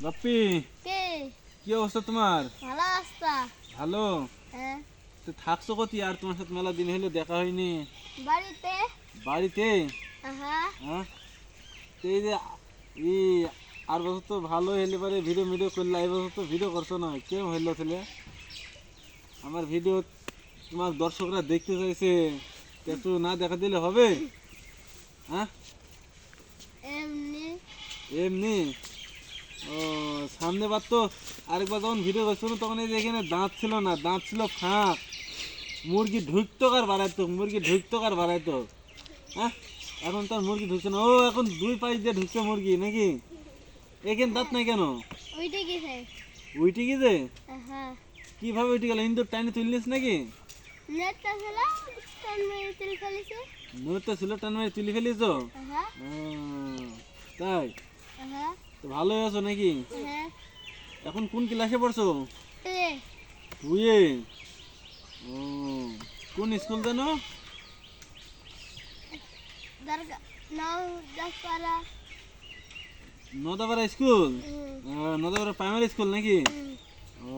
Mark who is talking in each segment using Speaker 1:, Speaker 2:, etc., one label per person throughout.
Speaker 1: বাপ্পি,
Speaker 2: কে?
Speaker 1: কি অবস্থা তোমার?
Speaker 2: ভালো অবস্থা।
Speaker 1: ভালো?
Speaker 2: হ্যাঁ।
Speaker 1: তো থাকছো কোথায়? আর তোমার সাথে মেলা দিন হলো দেখা হয়নি।
Speaker 2: বাড়িতে।
Speaker 1: বাড়িতে?
Speaker 2: হ্যাঁ।
Speaker 1: হ্যাঁ। তো এই যে ই আর বছর তো ভালো হলে পরে ভিডিও ভিডিও করলে, এই বছর তো ভিডিও করছো না, কেমন হইলো ছেলে? আমার ভিডিও তোমার দর্শকরা দেখতে চাইছে, তো একটু না দেখা দিলে হবে? হ্যাঁ,
Speaker 2: এমনি।
Speaker 1: এমনি। ও, সামনে বার তো আরেকবার যখন ভিডিও করছো না, তখন এই যে এখানে দাঁত ছিল না, দাঁত ছিল ফাঁক। মুরগি ঢুকতো কার বাড়াইতো, মুরগি ঢুকতো কার বাড়াইতো। হ্যাঁ, এখন তো আর মুরগি ঢুকছে না। ও, এখন দুই পাশ দিয়ে ঢুকছে মুরগি নাকি? এখানে দাঁত নাই কেন?
Speaker 2: ওইটা গেছে।
Speaker 1: উইটি গেছে?
Speaker 2: হ্যাঁ।
Speaker 1: কিভাবে উইটি গেল? ইন্দুর টাইনে তুললিস নাকি?
Speaker 2: নেটটা ছিল, টান মেরে তুলে ফেলেছে।
Speaker 1: নড়তে ছিল, টান মেরে তুলে ফেলিস?
Speaker 2: হ্যাঁ।
Speaker 1: তাই?
Speaker 2: হ্যাঁ।
Speaker 1: তো ভালোই আছো নাকি?
Speaker 2: হ্যাঁ।
Speaker 1: এখন কোন ক্লাসে পড়ছো?
Speaker 2: তে।
Speaker 1: টুয়ে? ও, কোন স্কুল জানো?
Speaker 2: দরগা নাও Dashpara.
Speaker 1: Nodapara school? Nodapara primary school নাকি? ও,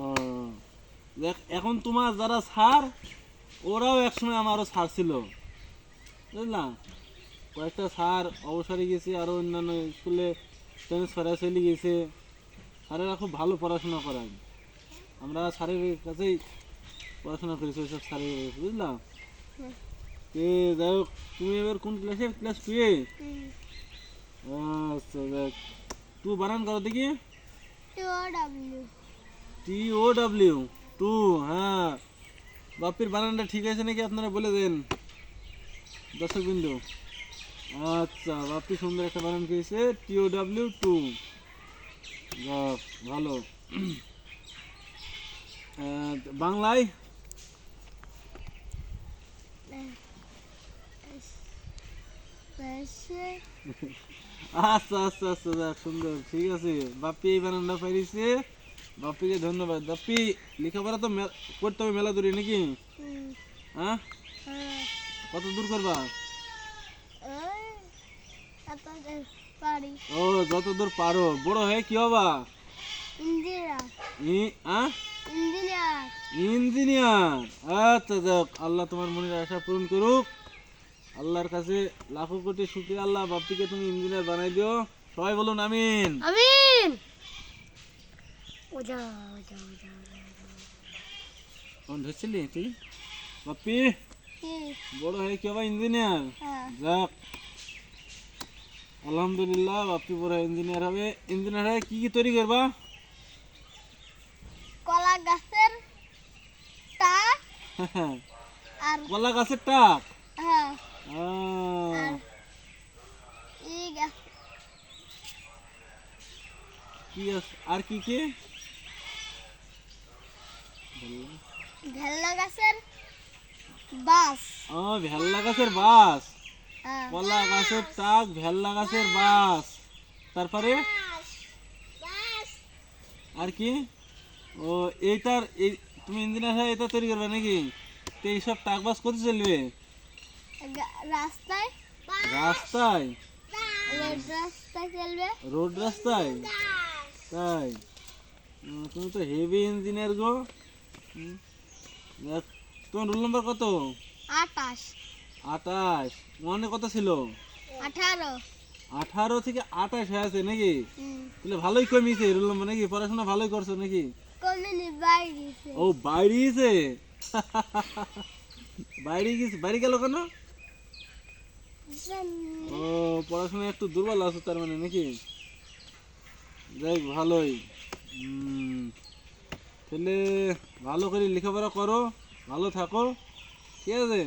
Speaker 1: দেখ, এখন তোমার যারা স্যার, ওরাও একসময় আমারও স্যার ছিল, বুঝলাম। কয়েকটা স্যার অবসরে গেছে, আরও অন্যান্য স্কুলে ট্রান্সফারে চলে গেছে। স্যারেরা খুব ভালো পড়াশোনা করায়। আমরা স্যারের কাছেই পড়াশোনা করেছি, ওইসব স্যারের কাছে, বুঝলাম। এ, যাই হোক, তুমি এবার কোন ক্লাসে? ক্লাস টুয়ে? আচ্ছা, দেখ, টু বানান করো দেখি।
Speaker 2: TOW।
Speaker 1: TOW, to. হ্যাঁ, বাপির বানানটা ঠিক আছে নাকি আপনারা বলে দেন দর্শক বিন্দু। আচ্ছা, বাপি সুন্দর একটা বানান করেছে, TOW, টু। যাক, ভালো। বাংলায়? আচ্ছা আচ্ছা আচ্ছা, যাক, সুন্দর, ঠিক আছে। বাপি এই বানানটা পাইছে, বাপিকে ধন্যবাদ। বাপি, লেখাপড়া তো করতে হবে মেলা দূরে নাকি? হ্যাঁ, কত দূর করবা? ও, যত দূর পারো। বড় হয়ে কি হবা? ইঞ্জিনিয়ার? আচ্ছা, যাক, আল্লাহ তোমার মনের আশা পূরণ করুক। আল্লাহর কাছে লাখো কোটি শুকরিয়া, আল্লাহ বাপ্পিকে তুমি ইঞ্জিনিয়ার বানাই দিও। সবাই বলুন আমিন।
Speaker 2: আমিন।
Speaker 1: কোন ধরছিলি তুই? বাপ্পি, বড় হয়ে কি হবা? ইঞ্জিনিয়ার? যাক, আলহামদুলিল্লাহ, বাপ্পি বড় ইঞ্জিনিয়ার হবে। ইঞ্জিনিয়ার হয়ে কি কি তৈরি করবা?
Speaker 2: কলা গাছের টাক। আর
Speaker 1: কলা গাছের টাক?
Speaker 2: হ্যাঁ।
Speaker 1: আহ,
Speaker 2: ই গাছ।
Speaker 1: কি আর কি কি?
Speaker 2: ভেল্লা গাছের বাস।
Speaker 1: ও, ভেল্লা গাছের বাস। কলা গাছের টাক, ভেল্লা গাছের বাস, তারপরে আর কি? ও, এইটার এই তুমি ইঞ্জিনিয়ার হয়ে এটা তৈরি করবে নাকি? তো এইসব টাক বাস কোথায় চলবে?
Speaker 2: রাস্তায়।
Speaker 1: রাস্তায়?
Speaker 2: রোড রাস্তায় চলবে।
Speaker 1: রোড রাস্তায়? তাই? তুমি তো হেভি ইঞ্জিনিয়ার গো। দেখ, তোমার রোল নাম্বার কত?
Speaker 2: 28।
Speaker 1: 28? মনে কত ছিল?
Speaker 2: 18।
Speaker 1: 18 থেকে 28 হয়েছে নাকি? তাহলে ভালোই কমিয়েছে রোল নাম্বার নাকি? পড়াশোনা ভালোই করছো নাকি?
Speaker 2: কমিনি বাইরে।
Speaker 1: ও, বাইরে গেছে। বাইরে গেছে? বাইরে গেল কেন? ও, পড়াশোনা একটু দুর্বল আছো তার মানে নাকি? যাই, ভালোই। তাহলে ভালো করে লেখাপড়া করো, ভালো থাকো, ঠিক আছে?